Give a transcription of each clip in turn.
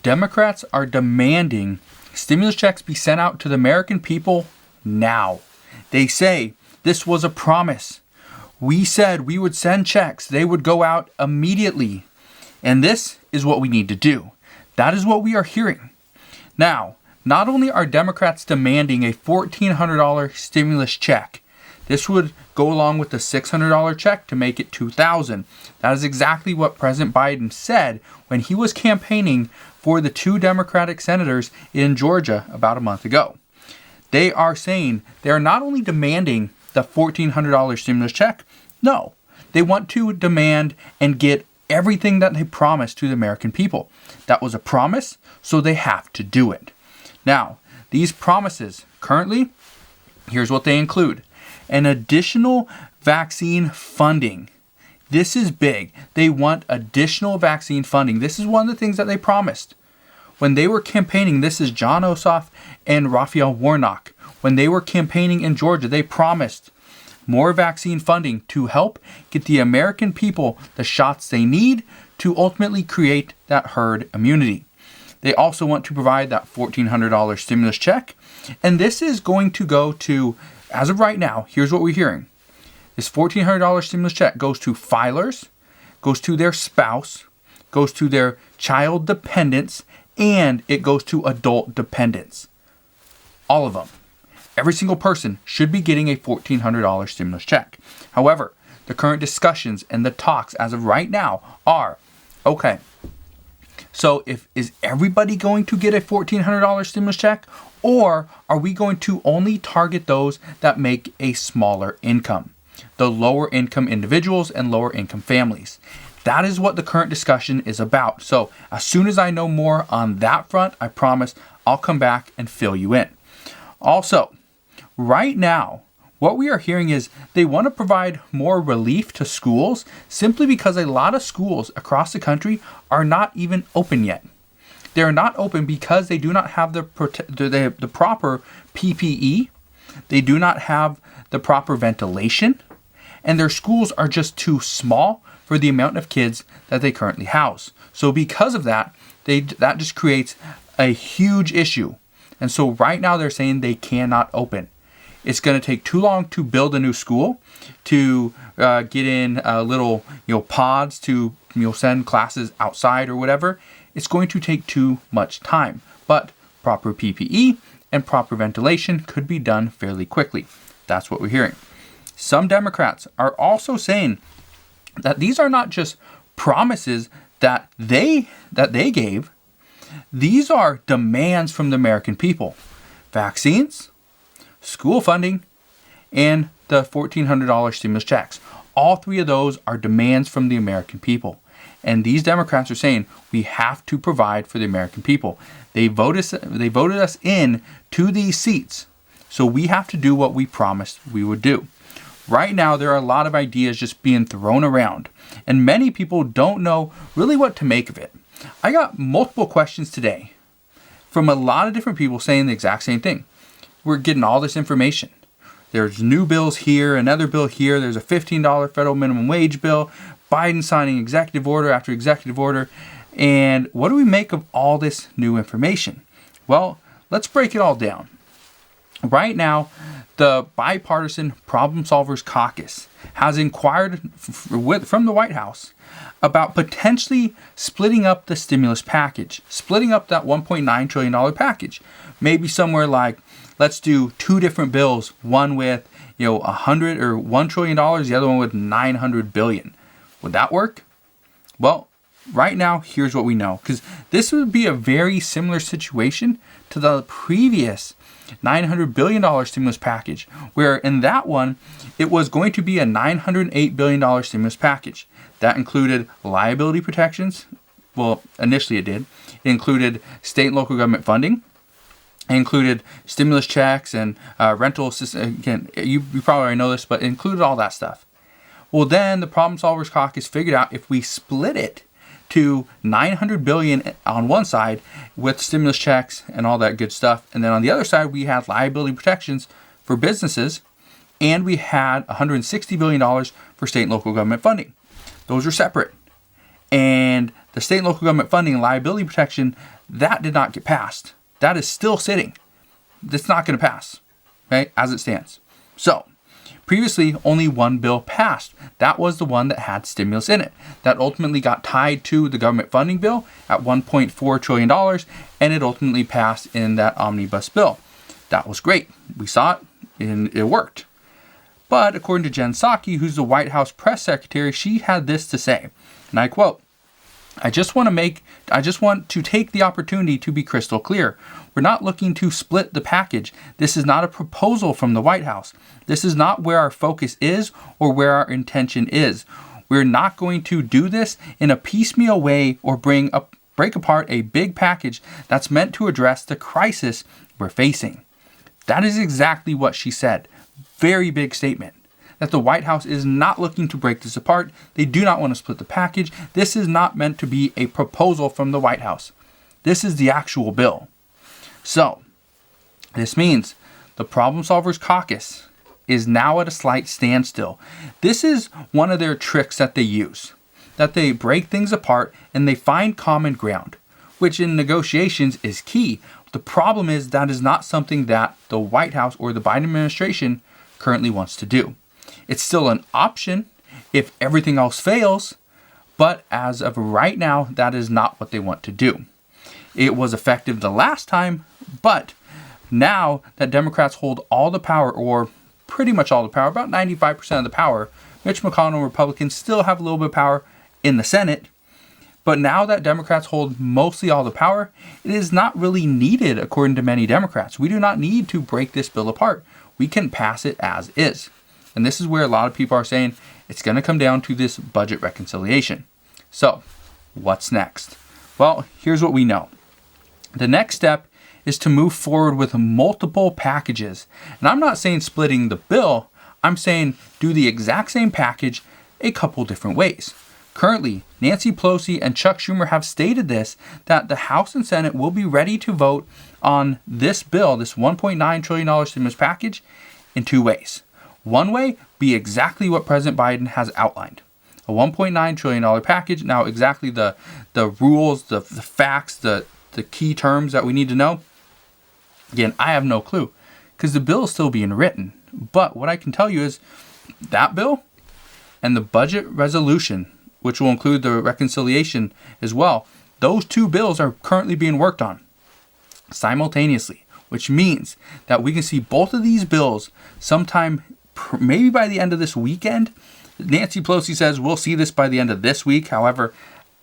Democrats are demanding stimulus checks be sent out to the American people now. They say this was a promise. We said we would send checks. They would go out immediately. And this is what we need to do. That is what we are hearing. Now, not only are Democrats demanding a $1,400 stimulus check, this would go along with the $600 check to make it $2,000. That is exactly what President Biden said when he was campaigning for the 2 Democratic senators in Georgia about a month ago. They are saying they are not only demanding the $1,400 stimulus check, no, they want to demand and get everything that they promised to the American people. That was a promise, so they have to do it. Now, these promises currently, here's what they include. An additional vaccine funding. This is big. They want additional vaccine funding. This is one of the things that they promised. When they were campaigning, this is John Ossoff and Raphael Warnock. When they were campaigning in Georgia, they promised more vaccine funding to help get the American people the shots they need to ultimately create that herd immunity. They also want to provide that $1,400 stimulus check. And this is going to go to, as of right now, here's what we're hearing. This $1,400 stimulus check goes to filers, goes to their spouse, goes to their child dependents, and it goes to adult dependents. All of them. Every single person should be getting a $1,400 stimulus check. However, the current discussions and the talks as of right now are, okay, so is everybody going to get a $1,400 stimulus check, or are we going to only target those that make a smaller income, the lower income individuals and lower income families? That is what the current discussion is about. So as soon as I know more on that front, I promise I'll come back and fill you in. Also, right now, what we are hearing is they want to provide more relief to schools simply because a lot of schools across the country are not even open yet. They are not open because they do not have the proper PPE. They do not have the proper ventilation. And their schools are just too small for the amount of kids that they currently house. So because of that, that just creates a huge issue. And so right now they're saying they cannot open. It's going to take too long to build a new school, to get in little pods to send classes outside or whatever. It's going to take too much time. But proper PPE and proper ventilation could be done fairly quickly. That's what we're hearing. Some Democrats are also saying that these are not just promises that they gave. These are demands from the American people. Vaccines, school funding, and the $1,400 stimulus checks. All 3 of those are demands from the American people. And these Democrats are saying we have to provide for the American people. They voted us in to these seats. So we have to do what we promised we would do. Right now, there are a lot of ideas just being thrown around. And many people don't know really what to make of it. I got multiple questions today from a lot of different people saying the exact same thing. We're getting all this information. There's new bills here, another bill here. There's a $15 federal minimum wage bill. Biden signing executive order after executive order. And what do we make of all this new information? Well, let's break it all down. Right now, the Bipartisan Problem Solvers Caucus has inquired from the White House about potentially splitting up the stimulus package, splitting up that $1.9 trillion package. Maybe somewhere like, let's do 2 different bills, one with $1 trillion, the other one with $900 billion. Would that work? Well, right now, here's what we know, because this would be a very similar situation to the previous $900 billion stimulus package, where in that one, it was going to be a $908 billion stimulus package. That included liability protections. Well, initially it did. It included state and local government funding. It included stimulus checks and rental assistance. Again, you probably already know this, but it included all that stuff. Well, then the Problem Solvers Caucus figured out if we split it to $900 billion on one side with stimulus checks and all that good stuff, and then on the other side we had liability protections for businesses, and we had $160 billion for state and local government funding. Those are separate. And The state and local government funding and liability protection, that did not get passed. That is still sitting. That's not going to pass, okay, as it stands. So, previously, only one bill passed. That was the one that had stimulus in it. That ultimately got tied to the government funding bill at $1.4 trillion, and it ultimately passed in that omnibus bill. That was great. We saw it, and it worked. But according to Jen Psaki, who's the White House press secretary, she had this to say, and I quote, I just want to take the opportunity to be crystal clear. We're not looking to split the package. This is not a proposal from the White House. This is not where our focus is or where our intention is. We're not going to do this in a piecemeal way or break apart a big package that's meant to address the crisis we're facing. That is exactly what she said. Very big statement. That the White House is not looking to break this apart. They do not want to split the package. This is not meant to be a proposal from the White House. This is the actual bill. So, this means the Problem Solvers Caucus is now at a slight standstill. This is one of their tricks that they use. That they break things apart and they find common ground, which in negotiations is key. The problem is that is not something that the White House or the Biden administration currently wants to do. It's still an option if everything else fails, but as of right now, that is not what they want to do. It was effective the last time, but now that Democrats hold all the power, or pretty much all the power, about 95% of the power, Mitch McConnell and Republicans still have a little bit of power in the Senate. But now that Democrats hold mostly all the power, it is not really needed, according to many Democrats. We do not need to break this bill apart. We can pass it as is. And this is where a lot of people are saying it's going to come down to this budget reconciliation. So, what's next? Well, here's what we know. The next step is to move forward with multiple packages. And I'm not saying splitting the bill. I'm saying do the exact same package a couple different ways. Currently, Nancy Pelosi and Chuck Schumer have stated that the House and Senate will be ready to vote on this bill, this $1.9 trillion stimulus package, in two ways. One way, be exactly what President Biden has outlined. A $1.9 trillion package. Now, exactly the rules, the facts, the key terms that we need to know. Again, I have no clue because the bill is still being written. But what I can tell you is that bill and the budget resolution, which will include the reconciliation as well, those two bills are currently being worked on simultaneously, which means that we can see both of these bills sometime maybe by the end of this weekend. Nancy Pelosi says we'll see this by the end of this week. However,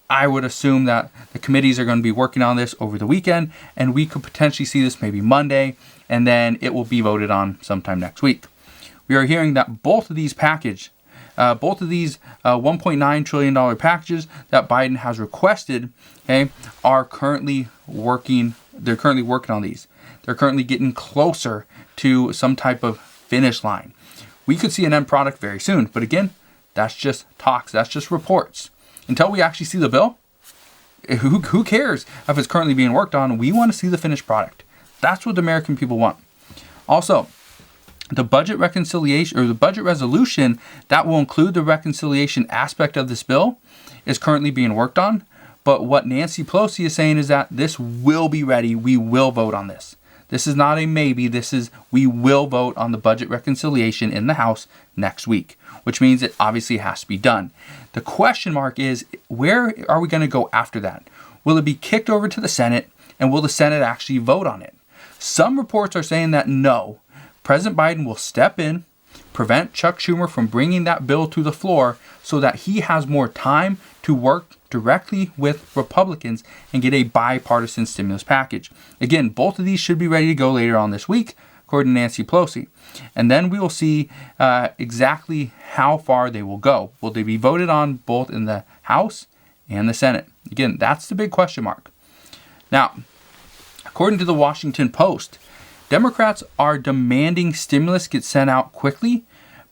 I would assume that the committees are going to be working on this over the weekend, and we could potentially see this maybe Monday, and then it will be voted on sometime next week. We are hearing that both of these $1.9 trillion packages that Biden has requested, are currently working. They're currently working on these. They're currently getting closer to some type of finish line. We could see an end product very soon, but again, that's just talks. That's just reports. Until we actually see the bill, who cares if it's currently being worked on? We want to see the finished product. That's what the American people want. Also, the budget reconciliation or the budget resolution that will include the reconciliation aspect of this bill is currently being worked on. But what Nancy Pelosi is saying is that this will be ready. We will vote on this. This is not a maybe. We will vote on the budget reconciliation in the House next week, which means it obviously has to be done. The question mark is, where are we going to go after that? Will it be kicked over to the Senate, and will the Senate actually vote on it? Some reports are saying that no. President Biden will step in, prevent Chuck Schumer from bringing that bill to the floor so that he has more time to work directly with Republicans and get a bipartisan stimulus package. Again, both of these should be ready to go later on this week, according to Nancy Pelosi. And then we will see exactly how far they will go. Will they be voted on both in the House and the Senate? Again, that's the big question mark. Now, according to the Washington Post, Democrats are demanding stimulus get sent out quickly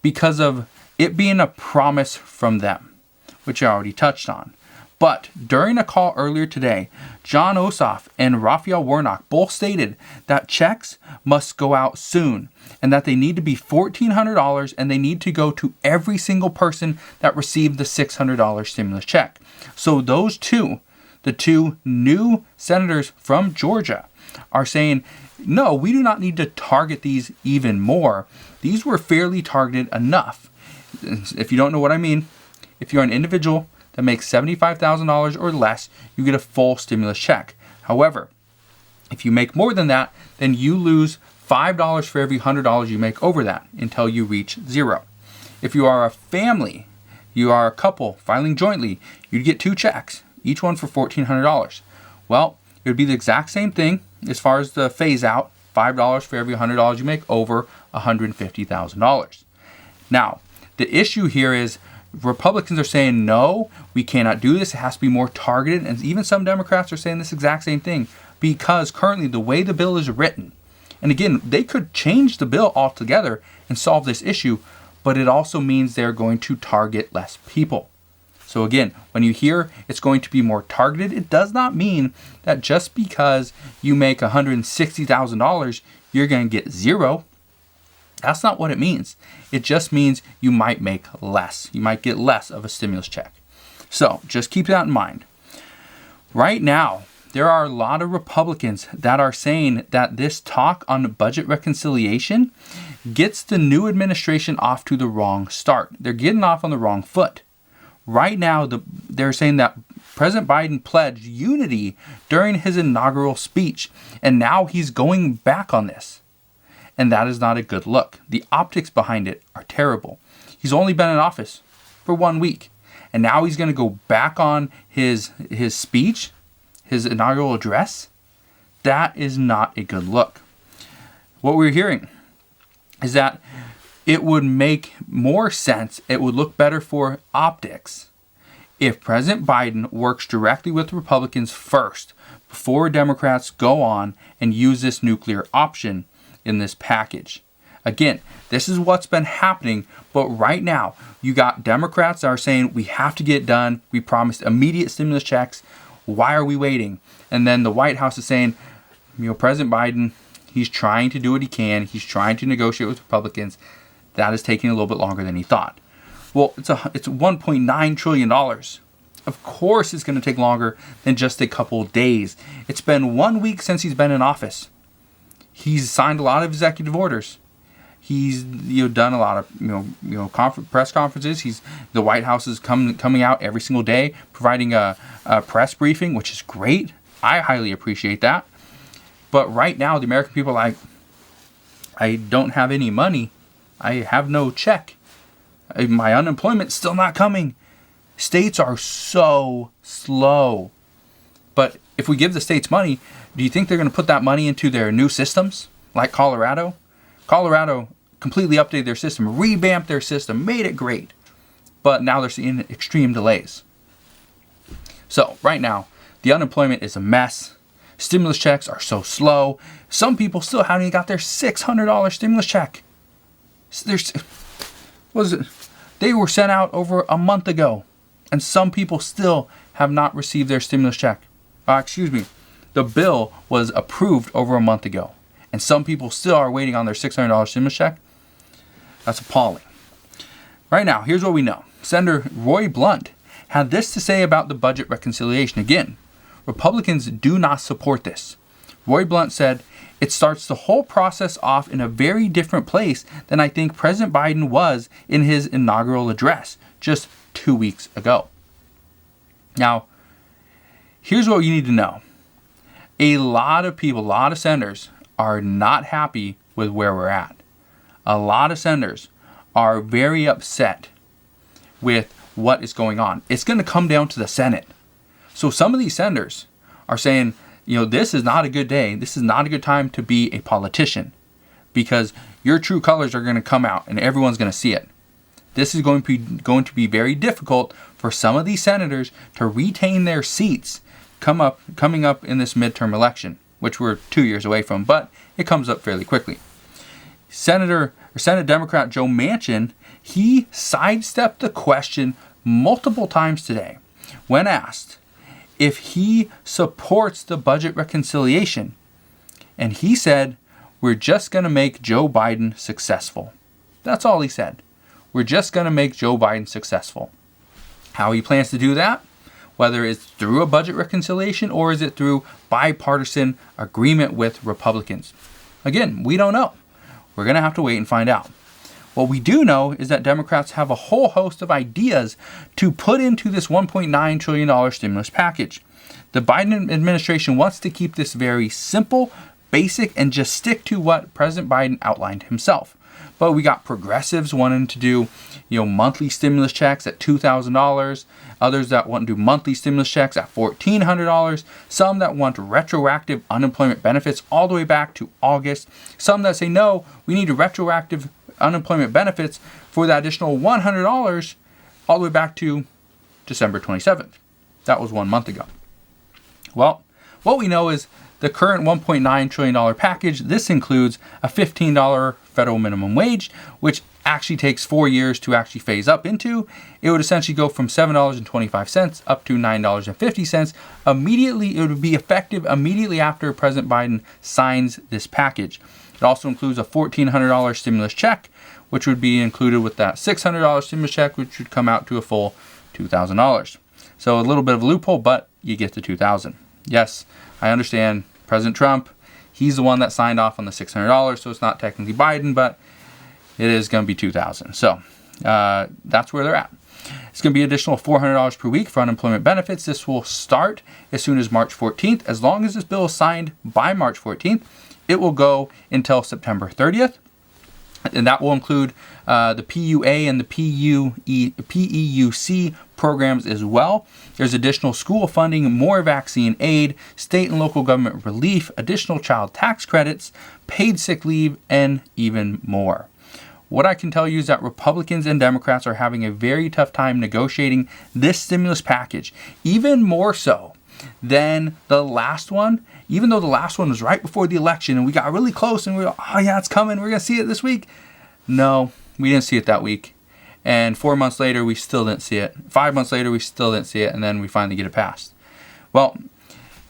because of it being a promise from them, which I already touched on. But during a call earlier today, John Ossoff and Raphael Warnock both stated that checks must go out soon and that they need to be $1,400 and they need to go to every single person that received the $600 stimulus check. So those two, The two new senators from Georgia are saying, no, we do not need to target these even more. These were fairly targeted enough. If you don't know what I mean, if you're an individual that makes $75,000 or less, you get a full stimulus check. However, if you make more than that, then you lose $5 for every $100 you make over that until you reach zero. If you are a family, you are a couple filing jointly, you'd get two checks, each one for $1,400. Well, it would be the exact same thing as far as the phase out, $5 for every $100 you make over $150,000. Now, the issue here is Republicans are saying, no, we cannot do this. It has to be more targeted. And even some Democrats are saying this exact same thing because currently the way the bill is written, and again, they could change the bill altogether and solve this issue, but it also means they're going to target less people. So again, when you hear it's going to be more targeted, it does not mean that just because you make $160,000, you're going to get zero. That's not what it means. It just means you might make less. You might get less of a stimulus check. So just keep that in mind. Right now, there are a lot of Republicans that are saying that this talk on budget reconciliation gets the new administration off to the wrong start. They're getting off on the wrong foot. Right now, they're saying that President Biden pledged unity during his inaugural speech, and now he's going back on this. And that is not a good look. The optics behind it are terrible. He's only been in office for 1 week, and now he's going to go back on his speech, his inaugural address. That is not a good look. What we're hearing is that it would make more sense, it would look better for optics if President Biden works directly with Republicans first before Democrats go on and use this nuclear option in this package. Again, this is what's been happening, but right now you got Democrats that are saying we have to get it done. We promised immediate stimulus checks. Why are we waiting? And then the White House is saying, President Biden, he's trying to do what he can. He's trying to negotiate with Republicans. That is taking a little bit longer than he thought. Well, it's $1.9 trillion. Of course it's going to take longer than just a couple of days. It's been 1 week since he's been in office. He's signed a lot of executive orders. He's done a lot of press conferences. The White House is coming out every single day providing a press briefing, which is great. I highly appreciate that. But right now the American people are like, I don't have any money. I have no check. My unemployment's still not coming. States are so slow. But if we give the states money, do you think they're going to put that money into their new systems like Colorado? Colorado completely updated their system, revamped their system, made it great. But now they're seeing extreme delays. So right now, the unemployment is a mess. Stimulus checks are so slow. Some people still haven't even got their $600 stimulus check. They were sent out over a month ago, and some people still have not received their stimulus check. The bill was approved over a month ago, and some people still are waiting on their $600 stimulus check. That's appalling. Right now, here's what we know. Senator Roy Blunt had this to say about the budget reconciliation. Again, Republicans do not support this. Roy Blunt said, it starts the whole process off in a very different place than I think President Biden was in his inaugural address just 2 weeks ago. Now, here's what you need to know. A lot of people, a lot of senators are not happy with where we're at. A lot of senators are very upset with what is going on. It's going to come down to the Senate. So some of these senators are saying, this is not a good day. This is not a good time to be a politician because your true colors are going to come out and everyone's going to see it. This is going to be very difficult for some of these senators to retain their seats coming up in this midterm election, which we're 2 years away from, but it comes up fairly quickly. Senate Democrat Joe Manchin, he sidestepped the question multiple times today when asked if he supports the budget reconciliation. And he said, we're just going to make Joe Biden successful. That's all he said. We're just going to make Joe Biden successful. How he plans to do that? whether it's through a budget reconciliation or is it through bipartisan agreement with Republicans. Again, we don't know. We're going to have to wait and find out. What we do know is that Democrats have a whole host of ideas to put into this $1.9 trillion stimulus package. The Biden administration wants to keep this very simple, basic, and just stick to what President Biden outlined himself. But we got progressives wanting to do, monthly stimulus checks at $2,000. Others that want to do monthly stimulus checks at $1,400. Some that want retroactive unemployment benefits all the way back to August. Some that say, no, we need retroactive unemployment benefits for that additional $100 all the way back to December 27th. That was 1 month ago. Well, what we know is the current $1.9 trillion package, this includes a $15 federal minimum wage, which actually takes 4 years to actually phase up into. It would essentially go from $7.25 up to $9.50 immediately. It would be effective immediately after President Biden signs this package. It also includes a $1,400 stimulus check, which would be included with that $600 stimulus check, which would come out to a full $2,000. So a little bit of a loophole, but you get the $2,000. Yes, I understand President Trump, he's the one that signed off on the $600, so it's not technically Biden, but it is going to be $2,000. So that's where they're at. It's going to be additional $400 per week for unemployment benefits. This will start as soon as March 14th. As long as this bill is signed by March 14th, it will go until September 30th. And that will include the PUA and the PEUC programs as well. There's additional school funding, more vaccine aid, state and local government relief, additional child tax credits, paid sick leave, and even more. What I can tell you is that Republicans and Democrats are having a very tough time negotiating this stimulus package, even more so than the last one. Even though the last one was right before the election and we got really close and we were, oh yeah, it's coming, we're going to see it this week. No, we didn't see it that week. And 4 months later, we still didn't see it. 5 months later, we still didn't see it. And then we finally get it passed. Well,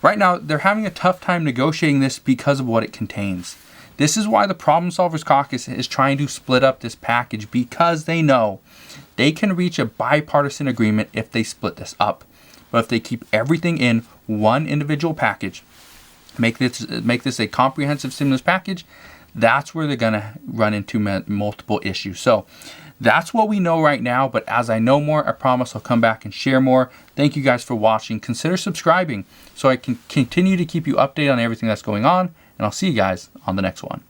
right now, they're having a tough time negotiating this because of what it contains. This is why the Problem Solvers Caucus is trying to split up this package, because they know they can reach a bipartisan agreement if they split this up. But if they keep everything in one individual package, make this a comprehensive stimulus package, that's where they're going to run into multiple issues. So that's what we know right now. But as I know more, I promise I'll come back and share more. Thank you guys for watching. Consider subscribing so I can continue to keep you updated on everything that's going on. And I'll see you guys on the next one.